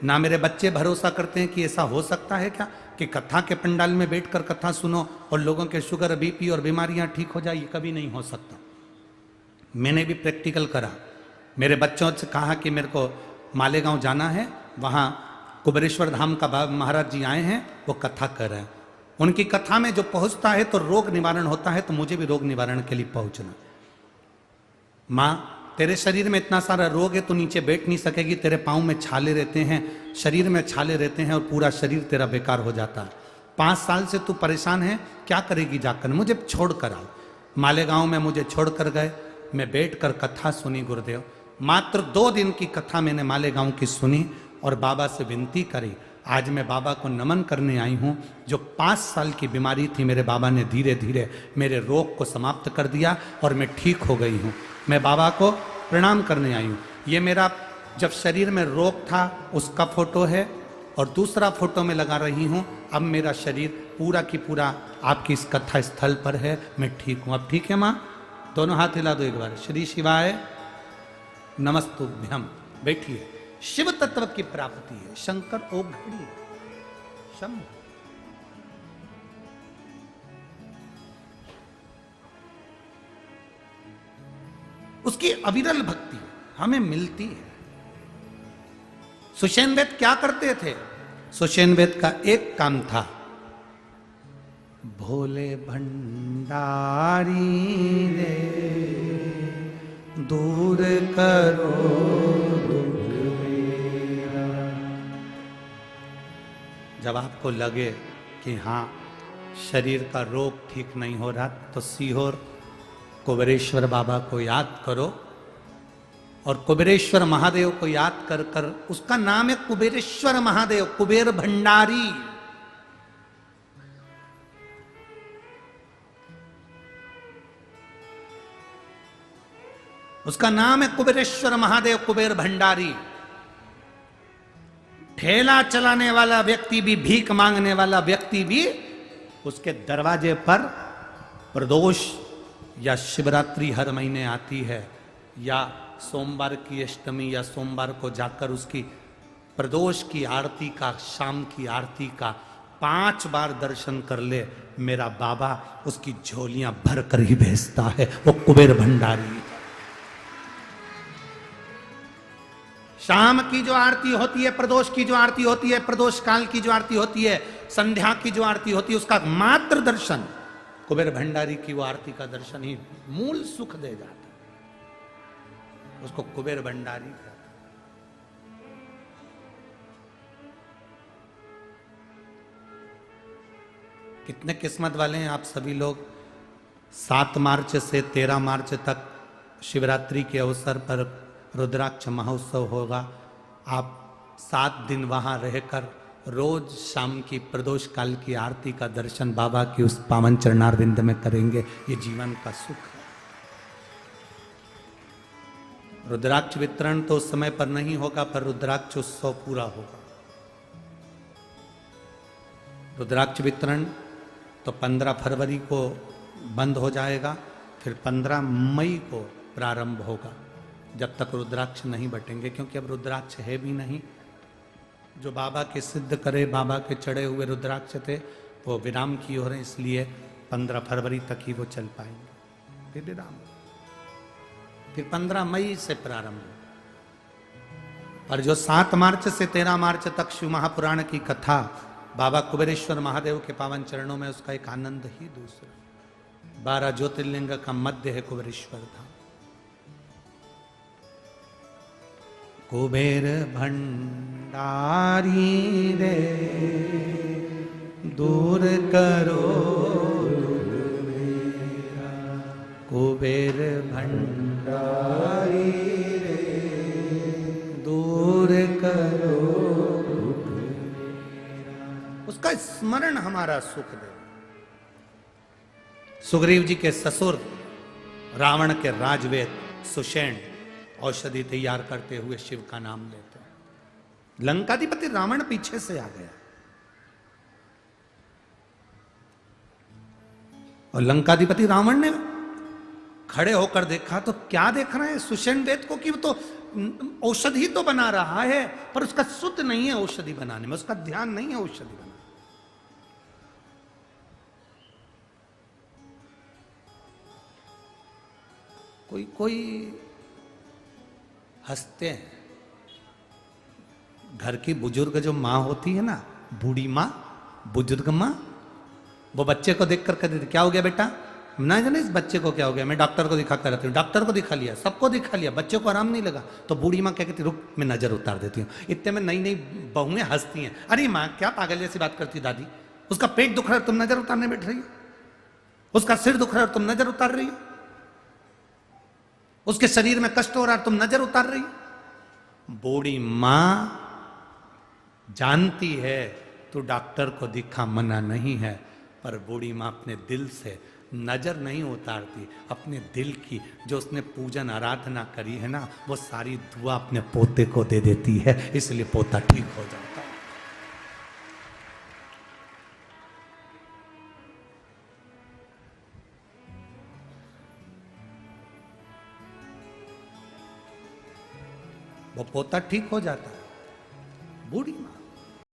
ना मेरे बच्चे भरोसा करते हैं कि ऐसा हो सकता है क्या कि कथा के पंडाल में बैठकर कथा सुनो और लोगों के शुगर, बीपी और बीमारियां ठीक हो जाए। ये कभी नहीं हो सकता। मैंने भी प्रैक्टिकल करा। मेरे बच्चों से कहा कि मेरे को मालेगांव जाना है, वहाँ कुबेरेश्वर धाम का महाराज जी आए हैं, वो कथा कर रहे हैं। उनकी कथा में जो पहुंचता है तो रोग निवारण होता है, तो मुझे भी रोग निवारण के लिए पहुंचना। माँ, तेरे शरीर में इतना सारा रोग है, तो नीचे बैठ नहीं सकेगी, तेरे पाँव में छाले रहते हैं, शरीर में छाले रहते हैं और पूरा शरीर तेरा बेकार हो जाता है। 5 साल से तू परेशान है, क्या करेगी जाकर? मुझे छोड़ कर आओ। मालेगांव में मुझे छोड़ कर गए। मैं बैठकर कथा सुनी गुरुदेव। मात्र 2 दिन की कथा मैंने मालेगांव की सुनी और बाबा से विनती करी। आज मैं बाबा को नमन करने आई हूँ। जो 5 साल की बीमारी थी, मेरे बाबा ने धीरे धीरे मेरे रोग को समाप्त कर दिया और मैं ठीक हो गई हूँ। मैं बाबा को प्रणाम करने आई हूँ। ये मेरा जब शरीर में रोग था उसका फोटो है और दूसरा फोटो में लगा रही हूँ। अब मेरा शरीर पूरा की पूरा आपकी इस कथा स्थल पर है, मैं ठीक हूँ। अब ठीक है माँ? दोनों हाथ हिला दो एक बार। श्री शिवाय नमस्तुभ्यम। बैठिए। शिव तत्व की प्राप्ति है। शंकर ओघड़ी शंभु। उसकी अविरल भक्ति हमें मिलती है। सुषेण वेद क्या करते थे? सुषेण वेद का एक काम था, भोले भंडारी रे दूर करो दुख मेरा। जब आपको लगे कि हाँ शरीर का रोग ठीक नहीं हो रहा, तो सीहोर कुबेरेश्वर बाबा को याद करो और कुबेरेश्वर महादेव को याद कर कर, उसका नाम है कुबेरेश्वर महादेव, कुबेर भंडारी। उसका नाम है कुबेरेश्वर महादेव, कुबेर भंडारी। ठेला चलाने वाला व्यक्ति भी, भीख मांगने वाला व्यक्ति भी उसके दरवाजे पर प्रदोष या शिवरात्रि हर महीने आती है, या सोमवार की अष्टमी या सोमवार को जाकर उसकी प्रदोष की आरती का, शाम की आरती का 5 बार दर्शन कर ले, मेरा बाबा उसकी झोलियां भर कर ही भेजता है। वो कुबेर भंडारी। शाम की जो आरती होती है, प्रदोष की जो आरती होती है, प्रदोष काल की जो आरती होती है, संध्या की जो आरती होती है, उसका मात्र दर्शन, कुबेर भंडारी की वो आरती का दर्शन ही मूल सुख दे जाता है। उसको कुबेर भंडारी कहते हैं। कितने किस्मत वाले हैं आप सभी लोग। 7 मार्च से 13 मार्च तक शिवरात्रि के अवसर पर रुद्राक्ष महोत्सव होगा। आप 7 दिन वहां रहकर रोज शाम की प्रदोष काल की आरती का दर्शन बाबा की उस पावन चरणारविंद में करेंगे। ये जीवन का सुख है। रुद्राक्ष वितरण तो उस समय पर नहीं होगा, पर रुद्राक्ष उत्सव पूरा होगा। रुद्राक्ष वितरण तो 15 फरवरी को बंद हो जाएगा, फिर 15 मई को प्रारंभ होगा, जब तक रुद्राक्ष नहीं बटेंगे। क्योंकि अब रुद्राक्ष है भी नहीं। जो बाबा के सिद्ध करे, बाबा के चढ़े हुए रुद्राक्ष थे, वो विराम की हो रहे हैं, इसलिए 15 फरवरी तक ही वो चल पाएंगे, फिर विराम। फिर 15 मई से प्रारंभ। और जो 7 मार्च से 13 मार्च तक शिव महापुराण की कथा बाबा कुबेरेश्वर महादेव के पावन चरणों में, उसका एक आनंद ही दूसरा। 12 ज्योतिर्लिंग का मध्य है कुबेरेश्वर धाम। कुबेर भंडारी रे दूर करो दुख मेरा। कुबेर भंडारी रे दूर करो दुख मेरा। उसका स्मरण हमारा सुख दे। सुग्रीव जी के ससुर रावण के राजवेद सुषेण औषधि तैयार करते हुए शिव का नाम लेते हैं। लंकाधिपति रावण पीछे से आ गया और लंकाधिपति रावण ने खड़े होकर देखा तो क्या देख रहे हैं सुषेण वेद को कि वो तो औषधि तो बना रहा है, पर उसका शुद्ध नहीं है औषधि बनाने में, उसका ध्यान नहीं है औषधि बनाने। कोई कोई हंसते हैं। घर की बुजुर्ग जो माँ होती है ना, बूढ़ी माँ, बुजुर्ग माँ, वो बच्चे को देख कर कहती थी क्या हो गया बेटा, ना जाने इस बच्चे को क्या हो गया, मैं डॉक्टर को दिखा कर रहती हूँ, डॉक्टर को दिखा लिया, सबको दिखा लिया, बच्चे को आराम नहीं लगा, तो बूढ़ी माँ क्या कहती, रुक मैं नजर उतार देती हूँ। इतने में नई नई बहुएं हंसती हैं, अरे माँ क्या पागल जैसी बात करती दादी, उसका पेट दुख रहा है तुम नजर उतारने बैठ रही हो, उसका सिर दुख रहा है तुम नजर उतार रही हो, उसके शरीर में कष्ट हो रहा है तुम नजर उतार रही हो। बूढ़ी माँ जानती है तो डॉक्टर को दिखा मना नहीं है, पर बूढ़ी माँ अपने दिल से नजर नहीं उतारती, अपने दिल की जो उसने पूजन आराधना करी है ना, वो सारी दुआ अपने पोते को दे देती है, इसलिए पोता ठीक हो जाता है। वो पोता ठीक हो जाता है, बूढ़ी माँ।